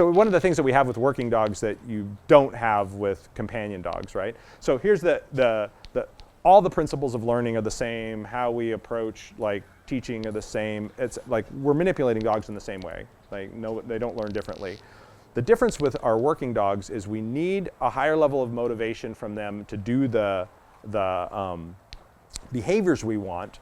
So one of the things that we have with working dogs that you don't have with companion dogs, right? So here's all the principles of learning are the same, how we approach like teaching are the same. It's like we're manipulating dogs in the same way. Like no, they don't learn differently. The difference with our working dogs is we need a higher level of motivation from them to do the behaviors we want,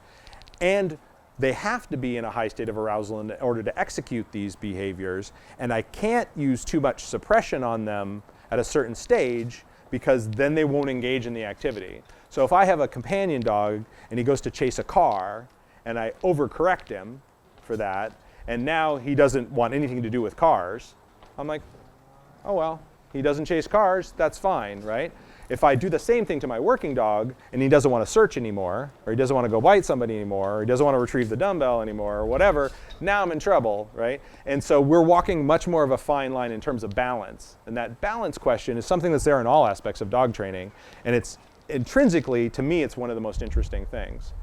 and they have to be in a high state of arousal in order to execute these behaviors, and I can't use too much suppression on them at a certain stage because then they won't engage in the activity. So if I have a companion dog and he goes to chase a car and I overcorrect him for that, and now he doesn't want anything to do with cars, I'm like, oh well, he doesn't chase cars, that's fine, right? If I do the same thing to my working dog and he doesn't want to search anymore, or he doesn't want to go bite somebody anymore, or he doesn't want to retrieve the dumbbell anymore, or whatever, now I'm in trouble, right? And so we're walking much more of a fine line in terms of balance. And that balance question is something that's there in all aspects of dog training. And it's intrinsically, to me, it's one of the most interesting things.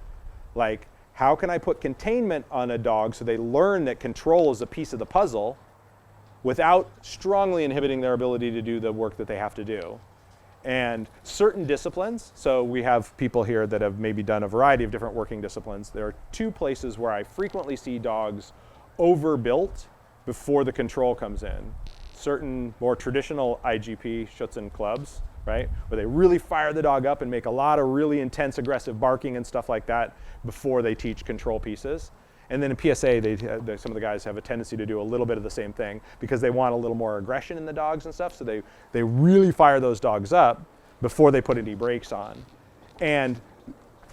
Like, how can I put containment on a dog so they learn that control is a piece of the puzzle without strongly inhibiting their ability to do the work that they have to do? And certain disciplines, so we have people here that have maybe done a variety of different working disciplines. There are two places where I frequently see dogs overbuilt before the control comes in. Certain more traditional IGP Schutzen clubs, right, where they really fire the dog up and make a lot of really intense aggressive barking and stuff like that before they teach control pieces. And then in PSA, some of the guys have a tendency to do a little bit of the same thing because they want a little more aggression in the dogs and stuff. So they really fire those dogs up before they put any brakes on. And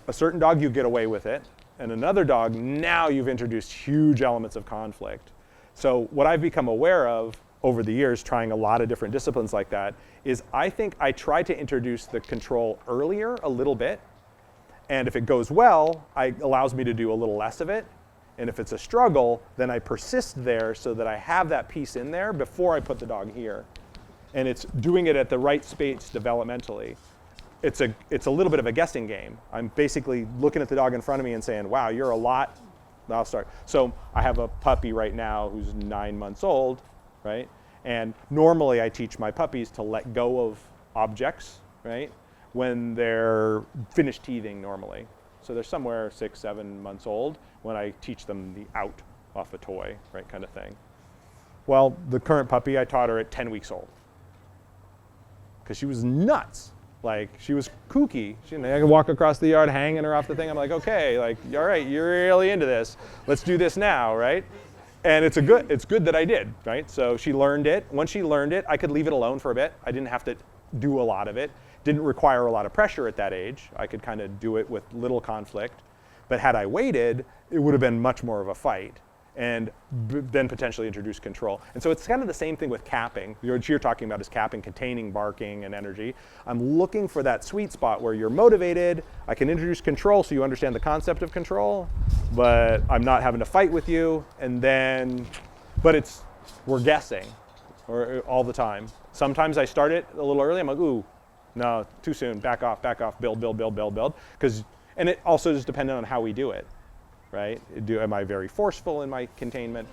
a certain dog, you get away with it. And another dog, now you've introduced huge elements of conflict. So what I've become aware of over the years, trying a lot of different disciplines like that, is I think I try to introduce the control earlier a little bit. And if it goes well, it allows me to do a little less of it. And if it's a struggle, then I persist there so that I have that piece in there before I put the dog here. And it's doing it at the right space developmentally. It's a little bit of a guessing game. I'm basically looking at the dog in front of me and saying, wow, you're a lot. I'll start. So I have a puppy right now who's 9 months old, right? And normally I teach my puppies to let go of objects, right? When they're finished teething normally. So they're somewhere 6, 7 months old when I teach them the out off a toy, right, kind of thing. Well, the current puppy, I taught her at 10 weeks old because she was nuts. Like, she was kooky. I could walk across the yard hanging her off the thing. I'm like, okay, like, all right, you're really into this. Let's do this now, right? And it's good that I did, right? So she learned it. Once she learned it, I could leave it alone for a bit. I didn't have to do a lot of it. Didn't require a lot of pressure at that age. I could kind of do it with little conflict. But had I waited, it would have been much more of a fight and then potentially introduce control. And so it's kind of the same thing with capping. What you're talking about is capping, containing barking and energy. I'm looking for that sweet spot where you're motivated. I can introduce control so you understand the concept of control, but I'm not having to fight with you. And then, we're guessing all the time. Sometimes I start it a little early. I'm like, ooh, no, too soon, back off, build. And it also is dependent on how we do it, right? Am I very forceful in my containment?